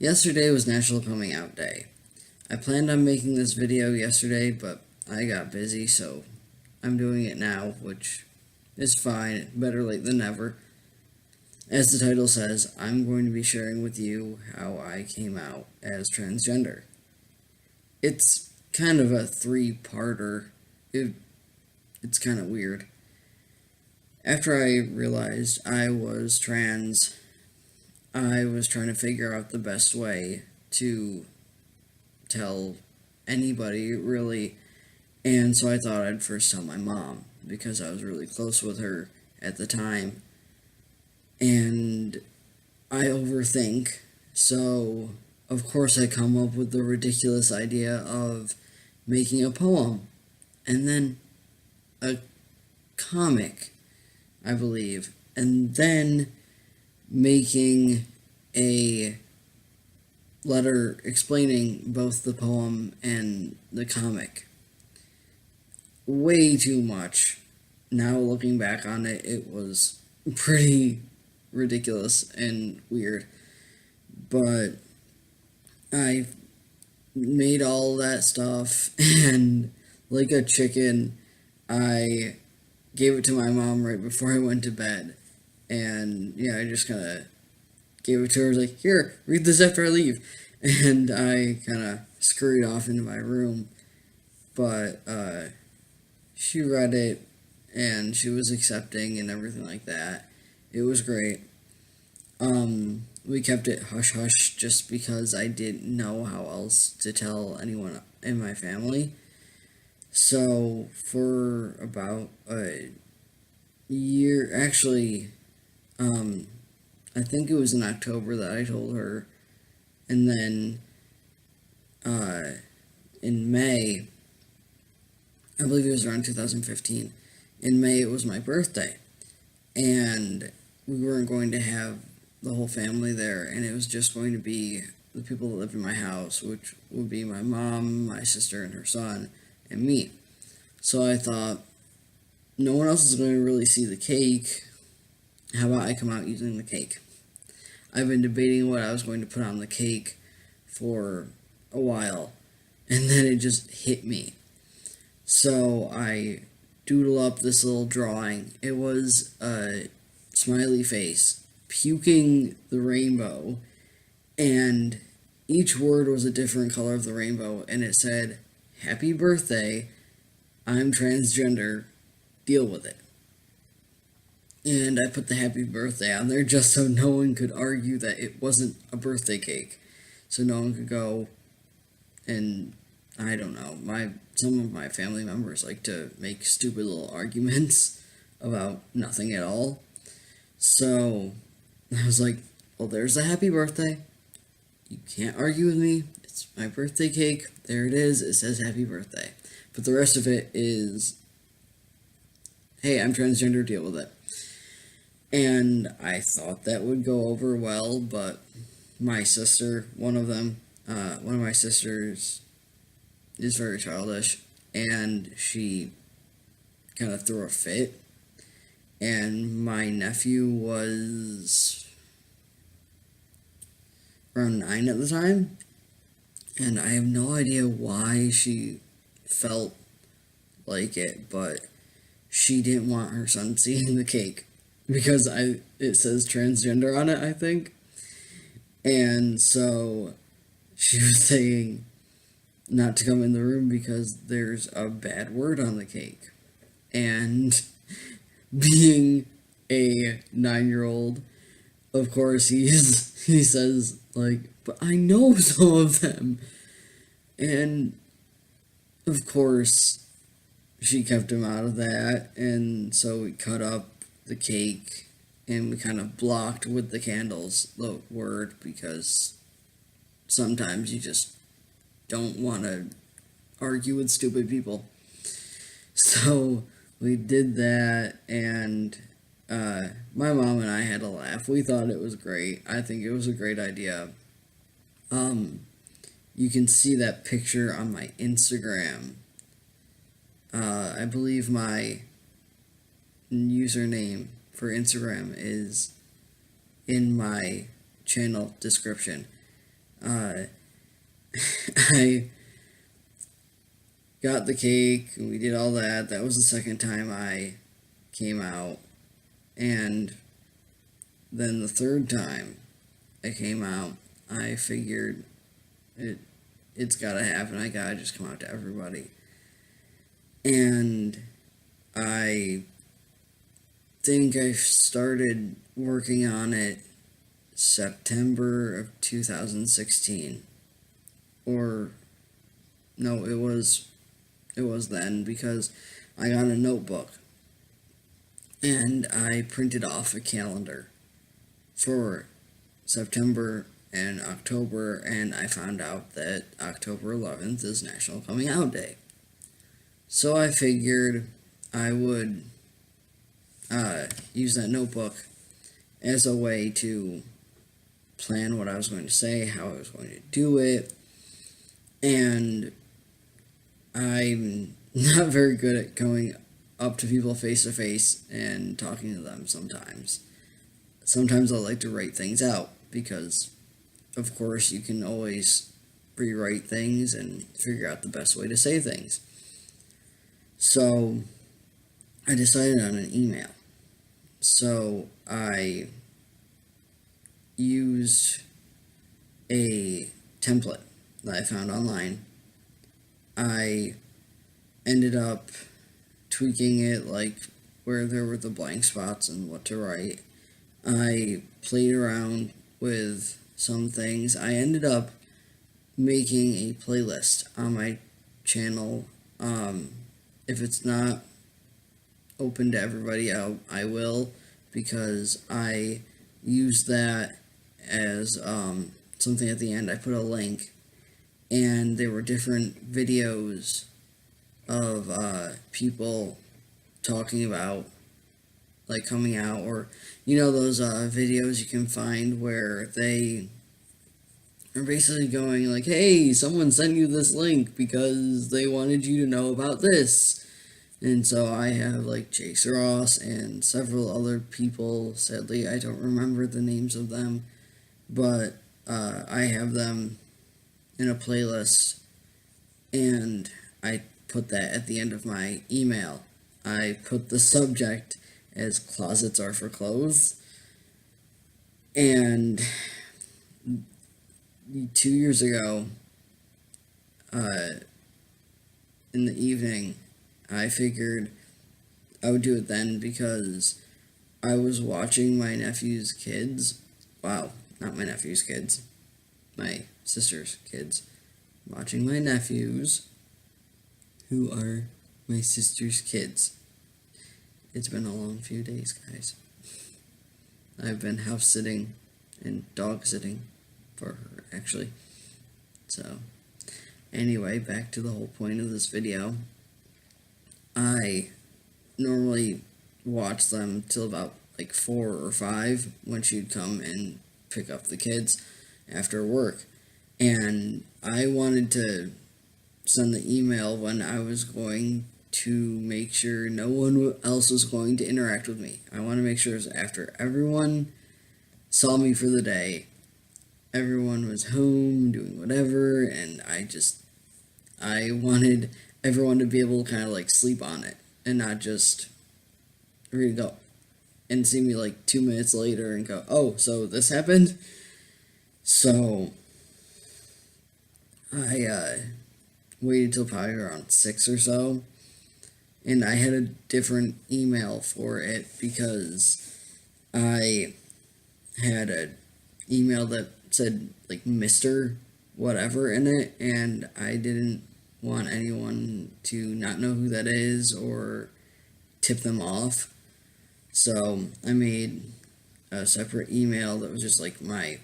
Yesterday was National Coming Out Day. I planned on making this video yesterday, but I got busy, so I'm doing it now, which is fine. Better late than never. As the title says, I'm going to be sharing with you how I came out as transgender. It's kind of a three-parter. It's kind of weird. After I realized I was trans, I was trying to figure out the best way to tell anybody, really, and so I thought I'd first tell my mom, because I was really close with her at the time, and I overthink, so of course I come up with the ridiculous idea of making a poem, and then a comic, I believe, and then making a letter explaining both the poem and the comic. Way too much. Now looking back on it, it was pretty ridiculous and weird. But I made all that stuff, and like a chicken, I gave it to my mom right before I went to bed. And yeah, I just kind of gave it to her. I was like, here, read this after I leave. And I kind of scurried off into my room. But she read it, and she was accepting and everything like that. It was great. We kept it hush-hush just because I didn't know how else to tell anyone in my family. So for about a year, actually, I think it was in October that I told her, and then in May, I believe it was around 2015, in May it was my birthday, and we weren't going to have the whole family there, and it was just going to be the people that lived in my house, which would be my mom, my sister, and her son, and me. So I thought, no one else is going to really see the cake. How about I come out using the cake? I've been debating what I was going to put on the cake for a while, and then it just hit me. So I doodle up this little drawing. It was a smiley face puking the rainbow, and each word was a different color of the rainbow, and it said, "Happy birthday, I'm transgender, deal with it." And I put the happy birthday on there just so no one could argue that it wasn't a birthday cake. So no one could go and, I don't know, some of my family members like to make stupid little arguments about nothing at all. So I was like, well, there's the happy birthday. You can't argue with me. It's my birthday cake. There it is. It says happy birthday. But the rest of it is, hey, I'm transgender, deal with it. And I thought that would go over well, but my sister, one of my sisters is very childish, and she kind of threw a fit. And my nephew was around 9 at the time, and I have no idea why she felt like it, but she didn't want her son seeing the cake, because it says transgender on it, I think. And so she was saying not to come in the room because there's a bad word on the cake. And being a 9-year-old, of course he says, like, but I know some of them. And of course she kept him out of that, and so we cut up the cake, and we kind of blocked with the candles the word, because sometimes you just don't want to argue with stupid people. So we did that, and my mom and I had a laugh. We thought it was great. I think it was a great idea. You can see that picture on my Instagram. I believe my username for Instagram is in my channel description. uh, I got the cake, and we did all that. That was the second time I came out. And then the third time I came out, I figured it's gotta happen. I gotta just come out to everybody. And I think I started working on it September of 2016. Or no, it was then, because I got a notebook and I printed off a calendar for September and October, and I found out that October 11th is National Coming Out Day. So I figured I would use that notebook as a way to plan what I was going to say, how I was going to do it, and I'm not very good at going up to people face to face and talking to them sometimes. Sometimes I like to write things out because, of course, you can always rewrite things and figure out the best way to say things. So I decided on an email. So I used a template that I found online. I ended up tweaking it, like where there were the blank spots and what to write. I played around with some things. I ended up making a playlist on my channel. If it's not open to everybody, I will, because I use that as something at the end. I put a link, and there were different videos of people talking about like coming out, or those videos you can find where they are basically going like, hey, someone sent you this link because they wanted you to know about this. And so I have like Chase Ross and several other people. Sadly, I don't remember the names of them, but I have them in a playlist, and I put that at the end of my email. I put the subject as "Closets are for clothes." And 2 years ago, in the evening, I figured I would do it then, because I was watching my nephew's kids. Wow, not my nephew's kids, my sister's kids. Watching my nephews, who are my sister's kids. It's been a long few days, guys. I've been house sitting and dog sitting for her, actually. So, anyway, back to the whole point of this video. I normally watch them till about like 4 or 5 when she'd come and pick up the kids after work. And I wanted to send the email when I was going to make sure no one else was going to interact with me. I want to make sure after everyone saw me for the day, everyone was home doing whatever, and I wanted everyone to be able to kind of like sleep on it and not just ready to go and see me like 2 minutes later and go, oh, so this happened? So I waited till probably around 6 or so, and I had a different email for it because I had an email that said like Mr. whatever in it, and I didn't want anyone to not know who that is or tip them off. So I made a separate email that was just like my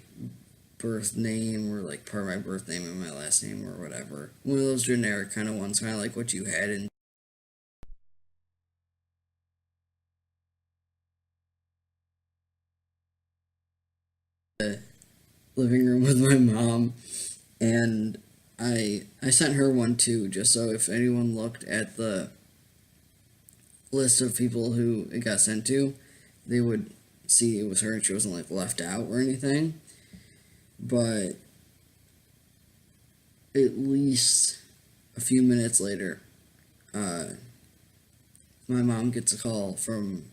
birth name, or like part of my birth name and my last name, or whatever. One of those generic kind of ones, kind of like what you had in the living room with my mom. And I sent her one too, just so if anyone looked at the list of people who it got sent to, they would see it was her and she wasn't like left out or anything. But at least a few minutes later, my mom gets a call from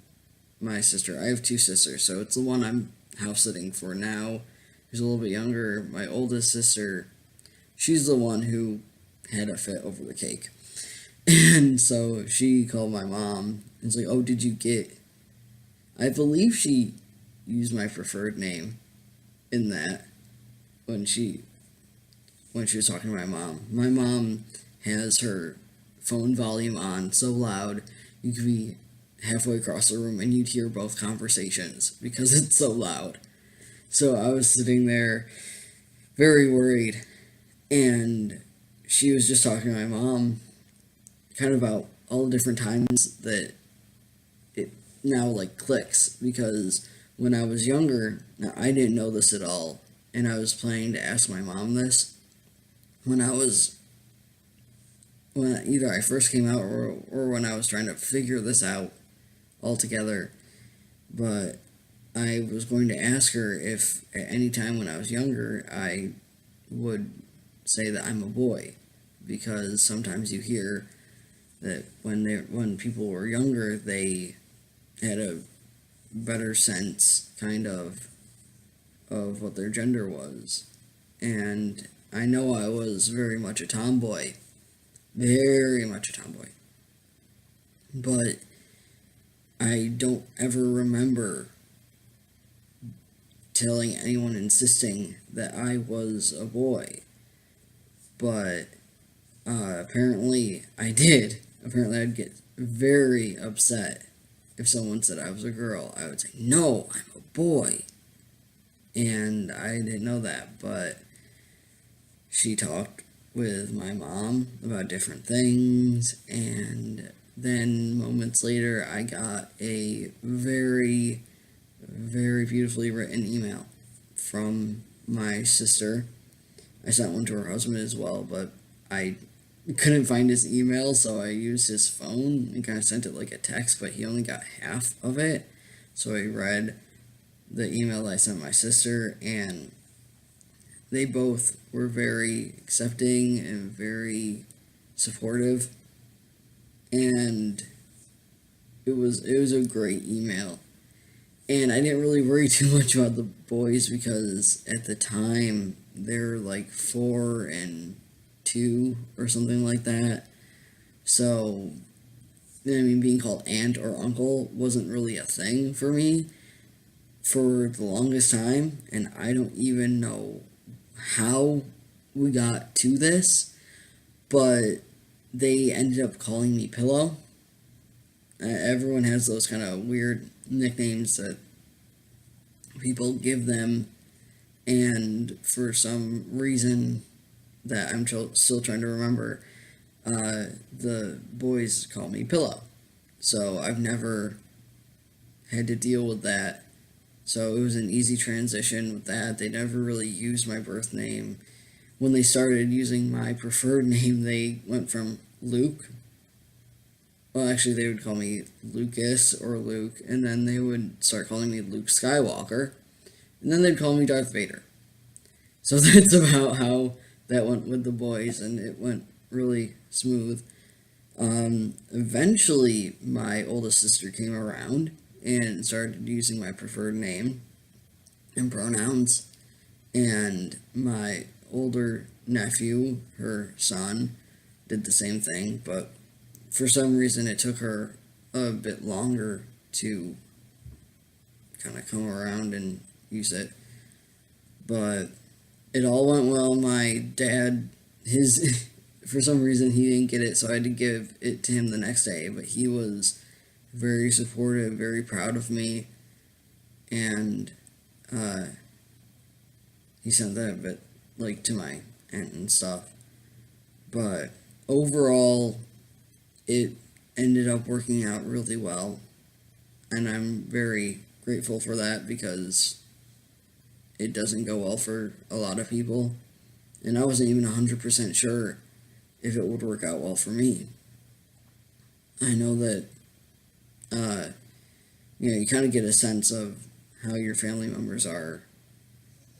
my sister. I have two sisters, so it's the one I'm house sitting for now, who's a little bit younger. My oldest sister, she's the one who had a fit over the cake. And so she called my mom and was like, "Oh, did you get?" I believe she used my preferred name in that when she was talking to my mom. My mom has her phone volume on so loud you could be halfway across the room and you'd hear both conversations because it's so loud. So I was sitting there very worried, and she was just talking to my mom kind of about all the different times that it now like clicks, because when I was younger, now I didn't know this at all, and I was planning to ask my mom this when either I first came out, or when I was trying to figure this out altogether. But I was going to ask her if at any time when I was younger I would say that I'm a boy, because sometimes you hear that when people were younger, they had a better sense kind of what their gender was. And I know I was very much a tomboy, very much a tomboy, but I don't ever remember telling anyone, insisting that I was a boy. But apparently I did. Apparently I'd get very upset if someone said I was a girl. I would say, "No, I'm a boy." And I didn't know that, but she talked with my mom about different things, and then moments later I got a very, very beautifully written email from my sister. I sent one to her husband as well, but I couldn't find his email, so I used his phone and kind of sent it like a text, but he only got half of it. So I read the email I sent my sister, and they both were very accepting and very supportive, and it was a great email. And I didn't really worry too much about the boys, because at the time they're like 4 and 2 or something like that. So I mean, being called aunt or uncle wasn't really a thing for me for the longest time, and I don't even know how we got to this, but they ended up calling me Pillow. Everyone has those kind of weird nicknames that people give them, and for some reason that I'm still trying to remember, the boys call me Pillow. So I've never had to deal with that. So it was an easy transition with that. They never really used my birth name. When they started using my preferred name, they went from Luke. Well, actually, they would call me Lucas or Luke, and then they would start calling me Luke Skywalker, and then they'd call me Darth Vader. So that's about how that went with the boys, and it went really smooth. Eventually, my oldest sister came around and started using my preferred name and pronouns, and my older nephew, her son, did the same thing, but for some reason it took her a bit longer to kind of come around and use it. But it all went well. My dad, for some reason he didn't get it, so I had to give it to him the next day, but he was very supportive, very proud of me, and he sent that bit like to my aunt and stuff. But overall, it ended up working out really well, and I'm very grateful for that, because it doesn't go well for a lot of people, and I wasn't even 100% sure if it would work out well for me. I know that you kind of get a sense of how your family members are,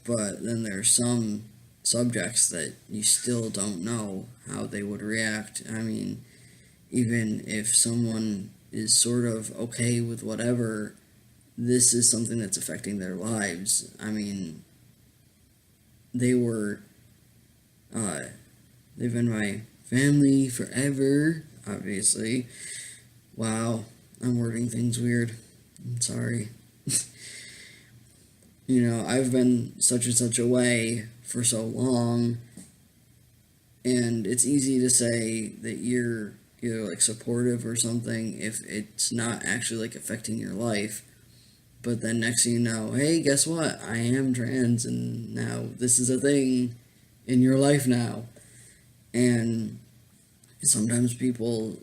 but then there's some subjects that you still don't know how they would react. I mean, even if someone is sort of okay with whatever, this is something that's affecting their lives. I mean, they were, they've been my family forever, obviously. Wow, I'm wording things weird. I'm sorry. I've been such and such a way for so long, and it's easy to say that you're like supportive or something if it's not actually like affecting your life. But then next thing you know, hey, guess what? I am trans, and now this is a thing in your life now. And sometimes people,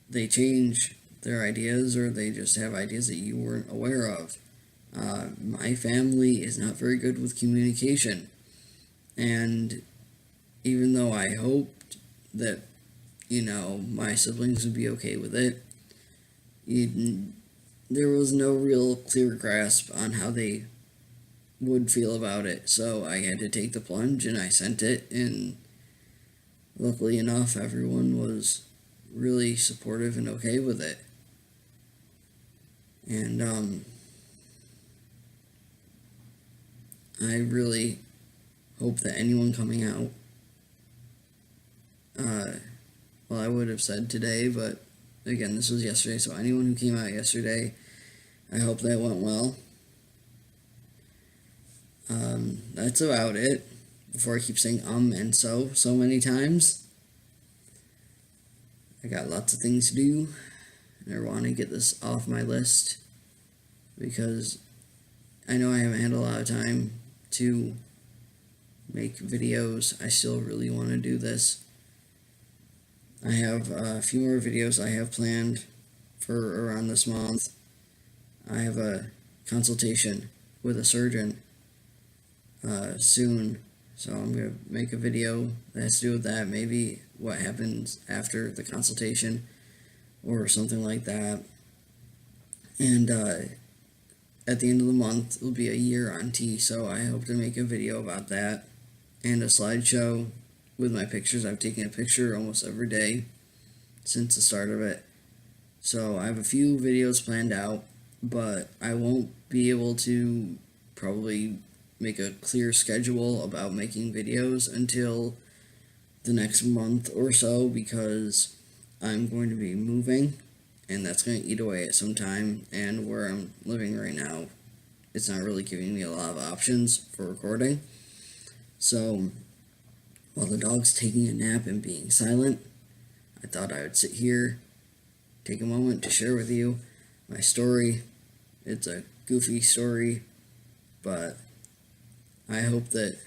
they change their ideas, or they just have ideas that you weren't aware of. My family is not very good with communication, and even though I hoped that my siblings would be okay with it, there was no real clear grasp on how they would feel about it. So I had to take the plunge, and I sent it, and luckily enough, everyone was really supportive and okay with it. And I really hope that anyone coming out, well, I would have said today, but again, this was yesterday, so anyone who came out yesterday, I hope that went well. That's about it. Before I keep saying and so many times. I got lots of things to do, and I want to get this off my list, because I know I haven't had a lot of time to make videos. I still really want to do this. I have a few more videos I have planned for around this month. I have a consultation with a surgeon soon, so I'm going to make a video that has to do with that, maybe what happens after the consultation or something like that. And at the end of the month, it'll be a year on T, so I hope to make a video about that, and a slideshow with my pictures. I've taken a picture almost every day since the start of it. So I have a few videos planned out, but I won't be able to probably make a clear schedule about making videos until the next month or so, because I'm going to be moving, and that's going to eat away at some time, and where I'm living right now, it's not really giving me a lot of options for recording. So while the dog's taking a nap and being silent, I thought I would sit here, take a moment to share with you my story. It's a goofy story, but I hope that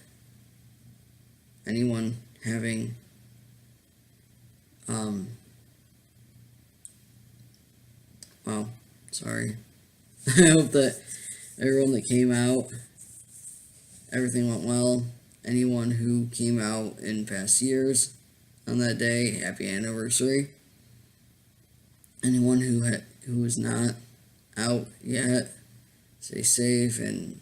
anyone having sorry. I hope that everyone that came out, everything went well. Anyone who came out in past years on that day, happy anniversary. Anyone who is not out yet, stay safe, and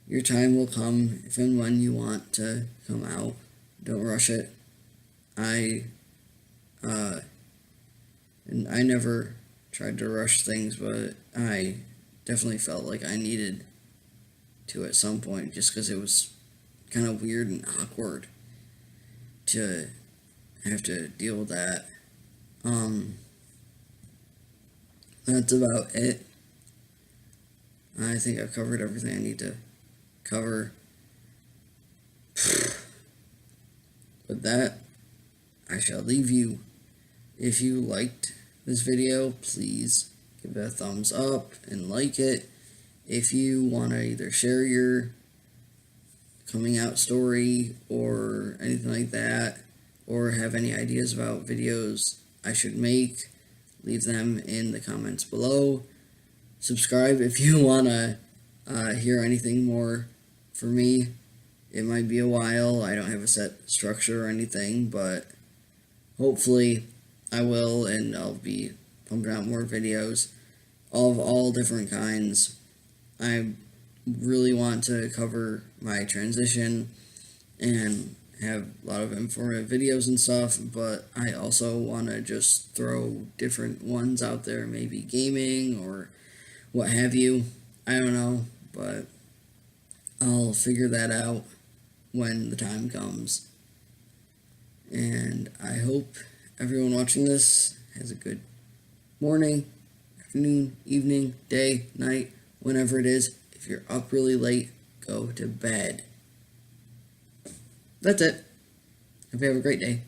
your time will come if and when you want to come out. Don't rush it. And I never tried to rush things, but I definitely felt like I needed to at some point, just because it was kind of weird and awkward to have to deal with that. That's about it. I think I've covered everything I need to cover. With that, I shall leave you. If you liked this video, please give it a thumbs up and like it. If you want to either share your coming out story or anything like that, or have any ideas about videos I should make, leave them in the comments below. Subscribe if you want to hear anything more from me. It might be a while. I don't have a set structure or anything, but hopefully I will, and I'll be pumping out more videos of all different kinds. I really want to cover my transition and have a lot of informative videos and stuff, but I also want to just throw different ones out there, maybe gaming or what have you. I don't know, but I'll figure that out when the time comes. And I hope everyone watching this has a good morning, afternoon, evening, day, night, whenever it is. If you're up really late, go to bed. That's it. Hope you have a great day.